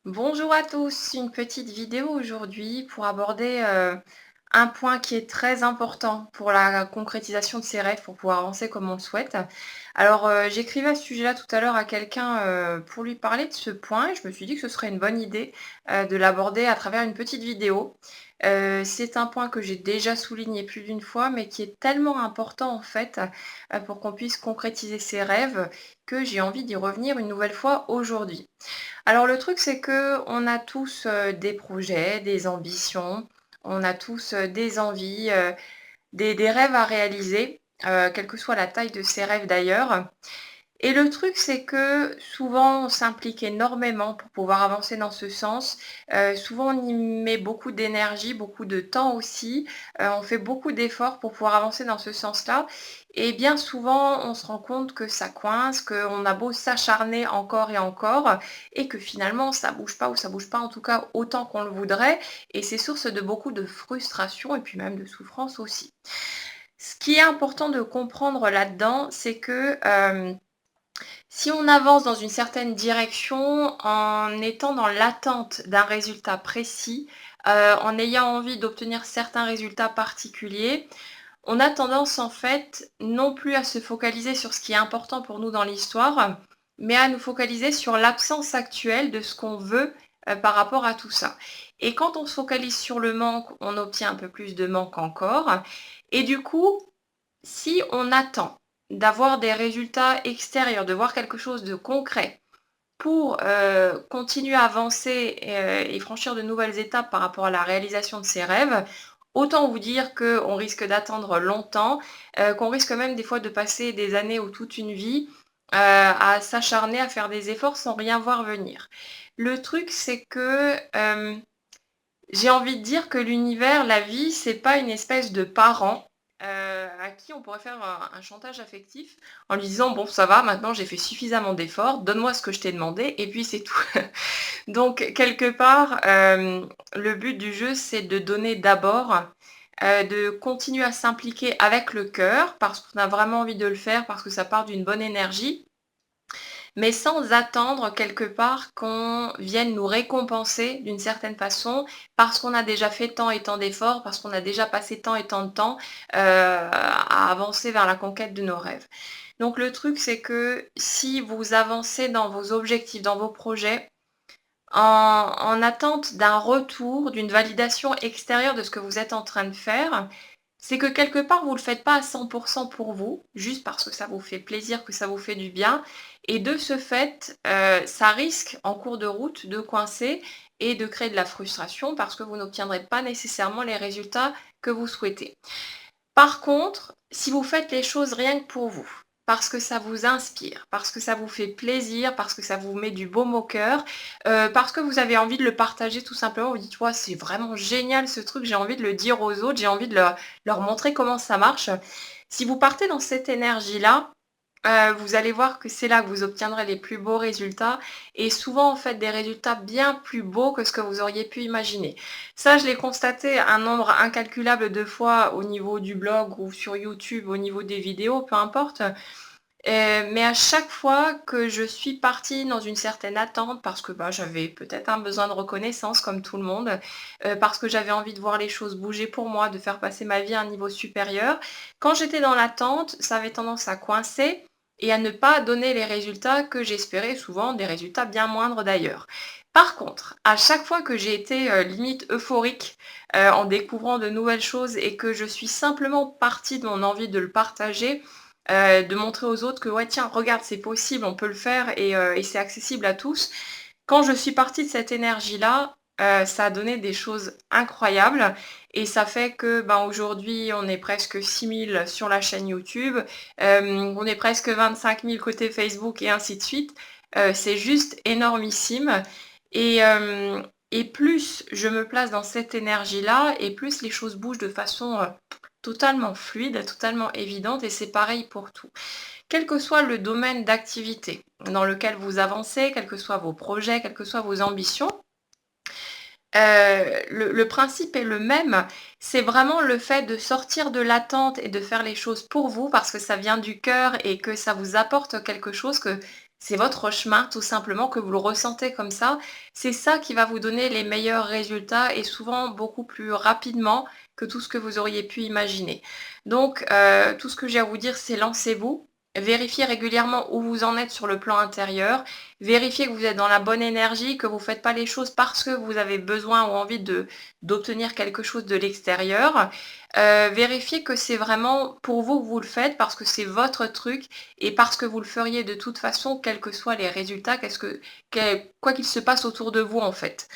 Bonjour à tous, une petite vidéo aujourd'hui pour aborder un point qui est très important pour la concrétisation de ses rêves, pour pouvoir avancer comme on le souhaite. Alors, j'écrivais à ce sujet-là tout à l'heure à quelqu'un pour lui parler de ce point et je me suis dit que ce serait une bonne idée de l'aborder à travers une petite vidéo. C'est un point que j'ai déjà souligné plus d'une fois, mais qui est tellement important en fait pour qu'on puisse concrétiser ses rêves que j'ai envie d'y revenir une nouvelle fois aujourd'hui. Alors le truc, c'est que on a tous, des projets, des ambitions, on a tous, des envies, des rêves à réaliser, quelle que soit la taille de ces rêves d'ailleurs. Et le truc, c'est que souvent, on s'implique énormément pour pouvoir avancer dans ce sens. Souvent, on y met beaucoup d'énergie, beaucoup de temps aussi. On fait beaucoup d'efforts pour pouvoir avancer dans ce sens-là. Et bien souvent, on se rend compte que ça coince, qu'on a beau s'acharner encore et encore, et que finalement, ça bouge pas ou ça bouge pas en tout cas autant qu'on le voudrait. Et c'est source de beaucoup de frustration et puis même de souffrance aussi. Ce qui est important de comprendre là-dedans, c'est que si on avance dans une certaine direction en étant dans l'attente d'un résultat précis, en ayant envie d'obtenir certains résultats particuliers, on a tendance en fait non plus à se focaliser sur ce qui est important pour nous dans l'histoire, mais à nous focaliser sur l'absence actuelle de ce qu'on veut, par rapport à tout ça. Et quand on se focalise sur le manque, on obtient un peu plus de manque encore et du coup, si on attend d'avoir des résultats extérieurs, de voir quelque chose de concret pour, continuer à avancer et franchir de nouvelles étapes par rapport à la réalisation de ses rêves, autant vous dire qu'on risque d'attendre longtemps, qu'on risque même des fois de passer des années ou toute une vie, à s'acharner, à faire des efforts sans rien voir venir. Le truc, c'est que, j'ai envie de dire que l'univers, la vie, c'est pas une espèce de parent, à qui on pourrait faire un chantage affectif en lui disant: «Bon ça va, maintenant j'ai fait suffisamment d'efforts, donne-moi ce que je t'ai demandé et puis c'est tout». Donc quelque part, le but du jeu, c'est de donner d'abord, de continuer à s'impliquer avec le cœur parce qu'on a vraiment envie de le faire, parce que ça part d'une bonne énergie mais sans attendre quelque part qu'on vienne nous récompenser d'une certaine façon, parce qu'on a déjà fait tant et tant d'efforts, parce qu'on a déjà passé tant et tant de temps, à avancer vers la conquête de nos rêves. Donc le truc, c'est que si vous avancez dans vos objectifs, dans vos projets, en attente d'un retour, d'une validation extérieure de ce que vous êtes en train de faire, c'est que quelque part, vous le faites pas à 100 pour vous, juste parce que ça vous fait plaisir, que ça vous fait du bien et de ce fait, ça risque en cours de route de coincer et de créer de la frustration parce que vous n'obtiendrez pas nécessairement les résultats que vous souhaitez. Par contre, si vous faites les choses rien que pour vous, parce que ça vous inspire, parce que ça vous fait plaisir, parce que ça vous met du baume au cœur, parce que vous avez envie de le partager tout simplement, vous dites: «Ouais, c'est vraiment génial ce truc, j'ai envie de le dire aux autres, j'ai envie de leur montrer comment ça marche». Si vous partez dans cette énergie-là, vous allez voir que c'est là que vous obtiendrez les plus beaux résultats et souvent, en fait, des résultats bien plus beaux que ce que vous auriez pu imaginer. Ça, je l'ai constaté un nombre incalculable de fois au niveau du blog ou sur YouTube, au niveau des vidéos, peu importe. Mais à chaque fois que je suis partie dans une certaine attente parce que, bah, j'avais peut-être un besoin de reconnaissance comme tout le monde, parce que j'avais envie de voir les choses bouger pour moi, de faire passer ma vie à un niveau supérieur. Quand j'étais dans l'attente, ça avait tendance à coincer et à ne pas donner les résultats que j'espérais, souvent des résultats bien moindres d'ailleurs. Par contre, à chaque fois que j'ai été, limite euphorique, en découvrant de nouvelles choses et que je suis simplement partie de mon envie de le partager, de montrer aux autres que: «Ouais, tiens, regarde, c'est possible, on peut le faire et c'est accessible à tous». Quand je suis partie de cette énergie-là, ça a donné des choses incroyables et ça fait que, ben, aujourd'hui, on est presque 6 000 sur la chaîne YouTube, on est presque 25 000 côté Facebook et ainsi de suite. C'est juste énormissime et plus je me place dans cette énergie-là et plus les choses bougent de façon, totalement fluide, totalement évidente et c'est pareil pour tout. Quel que soit le domaine d'activité dans lequel vous avancez, quels que soient vos projets, quelles que soient vos ambitions, le principe est le même. C'est vraiment le fait de sortir de l'attente et de faire les choses pour vous parce que ça vient du cœur et que ça vous apporte quelque chose, que C'est votre chemin tout simplement, que vous le ressentez comme ça. C'est ça qui va vous donner les meilleurs résultats et souvent beaucoup plus rapidement que tout ce que vous auriez pu imaginer. Donc tout ce que j'ai à vous dire, c'est lancez-vous. Vérifiez régulièrement où vous en êtes sur le plan intérieur. Vérifiez que vous êtes dans la bonne énergie, que vous ne faites pas les choses parce que vous avez besoin ou envie d'obtenir quelque chose de l'extérieur. Vérifiez que c'est vraiment pour vous que vous le faites parce que c'est votre truc et parce que vous le feriez de toute façon, quels que soient les résultats, quoi qu'il se passe autour de vous en fait.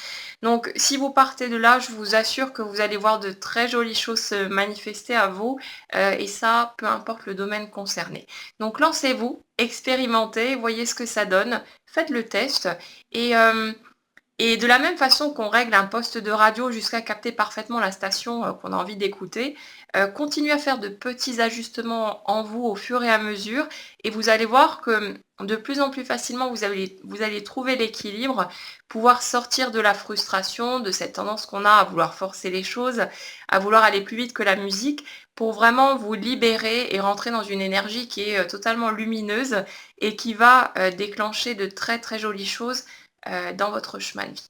Donc si vous partez de là, je vous assure que vous allez voir de très jolies choses se manifester à vous, et ça, peu importe le domaine concerné. Donc lancez-vous, expérimentez, voyez ce que ça donne, faites le test et de la même façon qu'on règle un poste de radio jusqu'à capter parfaitement la station, qu'on a envie d'écouter, continuez à faire de petits ajustements en vous au fur et à mesure et vous allez voir que, de plus en plus facilement vous allez trouver l'équilibre, pouvoir sortir de la frustration, de cette tendance qu'on a à vouloir forcer les choses, à vouloir aller plus vite que la musique, pour vraiment vous libérer et rentrer dans une énergie qui est, totalement lumineuse et qui va, déclencher de très, très jolies choses dans votre chemin de vie.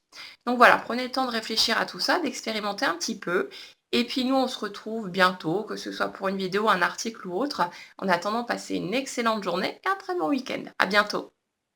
Donc voilà, prenez le temps de réfléchir à tout ça, d'expérimenter un petit peu. Et puis nous, on se retrouve bientôt, que ce soit pour une vidéo, un article ou autre. En attendant, passez une excellente journée et un très bon week-end. À bientôt.